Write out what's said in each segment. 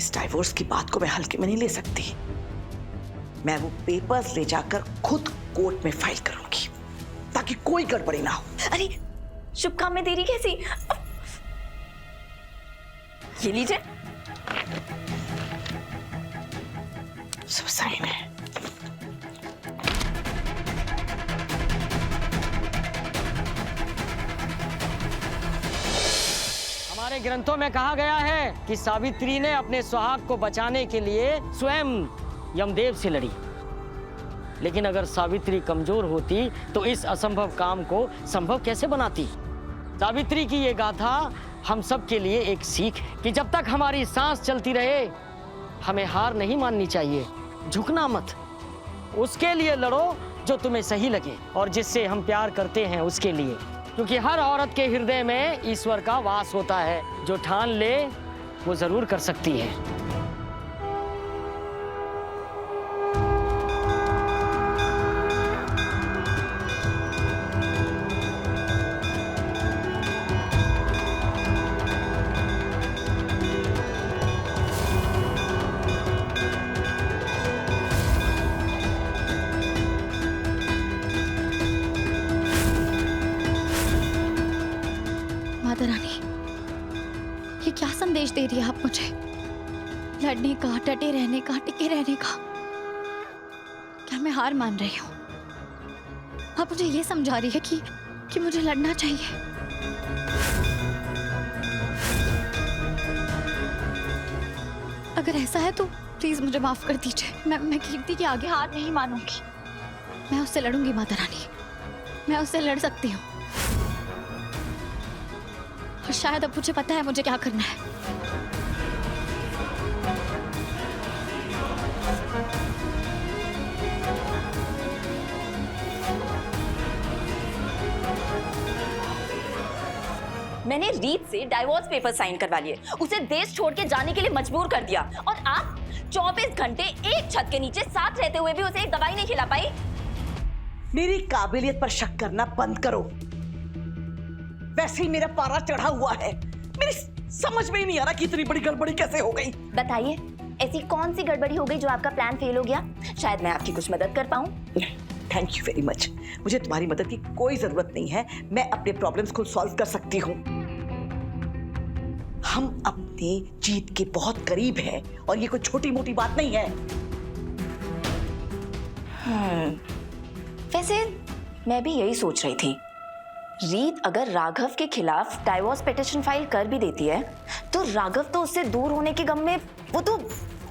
इस डाइवोर्स की बात को मैं हल्के में नहीं ले सकती। मैं वो पेपर्स ले जाकर खुद कोर्ट में फाइल करूंगी ताकि कोई गड़बड़ी ना हो। अरे शुभ काम में देरी कैसी? ये लीजिए। सब साइन है। हमारे ग्रंथों में कहा गया है कि सावित्री ने अपने सुहाग को बचाने के लिए स्वयं यमदेव से लड़ी। लेकिन अगर सावित्री कमजोर होती तो इस असंभव काम को संभव कैसे बनाती? सावित्री की ये गाथा हम सब के लिए एक सीख है कि जब तक हमारी सांस चलती रहे हमें हार नहीं माननी चाहिए। झुकना मत, उसके लिए लड़ो जो तुम्हें सही लगे और जिससे हम प्यार करते हैं उसके लिए, क्योंकि हर औरत के हृदय में ईश्वर का वास होता है। जो ठान ले वो जरूर कर सकती है। माता रानी, ये क्या संदेश दे रही है आप मुझे? लड़ने का, डटे रहने का, टिके रहने का? क्या मैं हार मान रही हूँ? आप मुझे ये समझा रही है कि मुझे लड़ना चाहिए? अगर ऐसा है तो प्लीज मुझे माफ कर दीजिए। मैं कीर्ति के आगे हार नहीं मानूंगी। मैं उससे लड़ूंगी माता रानी, मैं उससे लड़ सकती हूँ। और शायद अब मुझे पता है मुझे क्या करना है। मैंने रीत से डाइवोर्स पेपर साइन करवा लिए, उसे देश छोड़ के जाने के लिए मजबूर कर दिया, और आप 24 घंटे एक छत के नीचे साथ रहते हुए भी उसे एक दवाई नहीं खिला पाई। मेरी काबिलियत पर शक करना बंद करो। वैसे ही मेरा पारा चढ़ा हुआ है। मेरी समझ में ही नहीं आ रहा कि इतनी बड़ी गड़बड़ी कैसे हो गई। बताइए, ऐसी कौन सी गड़बड़ी हो गई जो आपका प्लान फेल हो गया? शायद मैं आपकी कुछ मदद कर पाऊं। Thank you very much. मुझे तुम्हारी मदद की कोई जरूरत नहीं है। मैं अपने प्रॉब्लम्स खुद सॉल्व कर सकती हूँ। हम अपने जीत के बहुत करीब हैं और ये कोई छोटी मोटी बात नहीं है। वैसे मैं भी यही सोच रही थी। रीत अगर राघव के खिलाफ डाइवोर्स पिटीशन फाइल कर भी देती है तो राघव तो उससे दूर होने के गम में वो तो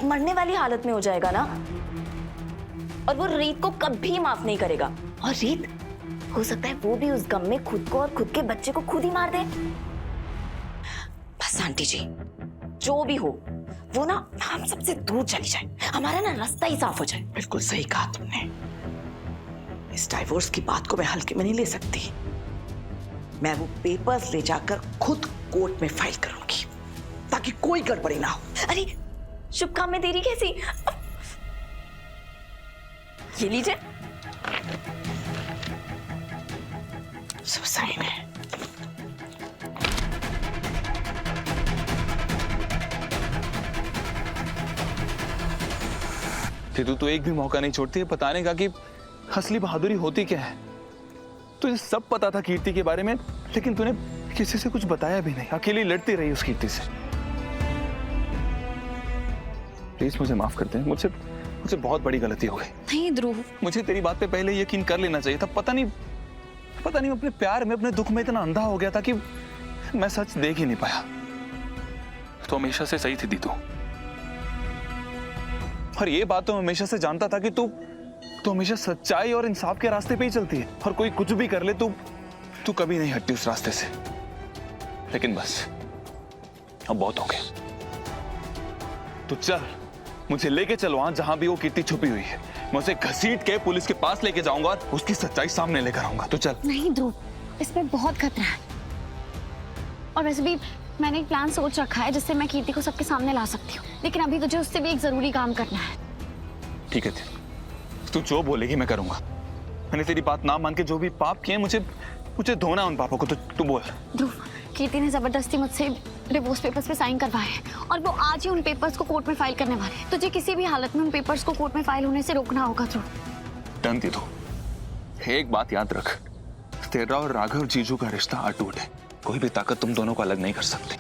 मरने वाली हालत में हो जाएगा ना, और वो रीत को कभी माफ नहीं करेगा। और रीत, हो सकता है वो भी उस गम में खुद को और खुद के बच्चे को खुद ही मार दे। बस आंटी जी, जो भी हो वो ना हम सबसे दूर चली जाए, हमारा ना रास्ता ही साफ हो जाए। बिल्कुल सही कहा तुमने। इस डाइवोर्स की बात को मैं हल्के में नहीं ले सकती। मैं वो पेपर्स ले जाकर खुद कोर्ट में फाइल करूंगी ताकि कोई गड़बड़ी ना हो। अरे शुभ काम में देरी कैसी? ये लीजिए। सब साइन है। तू एक भी मौका नहीं छोड़ती है बताने का कि असली बहादुरी होती क्या है। तुझे सब पता था कीर्ति के बारे में, लेकिन तूने किसी से कुछ बताया भी नहीं। अकेली लड़ती रही उस कीर्ति से। प्लीज मुझे माफ कर दे। मुझसे बहुत बड़ी गलती हो गई। नहीं ध्रुव, मुझे तेरी बात पे पहले यकीन कर लेना चाहिए था। पता नहीं अपने प्यार में, अपने दुख में इतना अंधा हो गया था कि मैं सच देख ही नहीं पाया। तो हमेशा से सही थी तू, और ये बात तो हमेशा से जानता था कि तू हमेशा सच्चाई और इंसाफ के रास्ते पे ही चलती है, और कोई कुछ भी कर ले तू कभी नहीं हटती उस रास्ते से। लेकिन बस अब बहुत हो गया। तू चल, मुझे लेके चल वहां जहां भी वो कीर्ति छुपी हुई है। मैं उसे घसीट के पुलिस के पास लेके जाऊंगा और उसकी सच्चाई सामने लेकर आऊंगा। तू चल। नहीं ध्रुव, इसमें बहुत खतरा है। और वैसे भी मैंने एक प्लान सोच रखा है जिससे मैं कीर्ति को सबके सामने ला सकती हूँ, लेकिन अभी तुझे उससे भी एक जरूरी काम करना है। ठीक है, तू जो बोलेगी मैं करूंगा। मैंने तेरी बात ना मान के जो भी पाप किए मुझे धोना उन पापों को। तू बोल। ध्रुव, कीर्ति ने जबरदस्ती मुझसे डिवोर्स पेपर्स पे साइन करवाए हैं और वो आज ही उन पेपर्स को कोर्ट में फाइल करने वाले हैं। तुझे किसी भी हालत में उन पेपर्स को कोर्ट में फाइल होने से रोकना होगा ध्रुव। डन दीदू, एक बात याद रख, तेरा और राघव जीजू का रिश्ता अटूट है, कोई भी ताकत तुम दोनों को अलग नहीं कर सकती।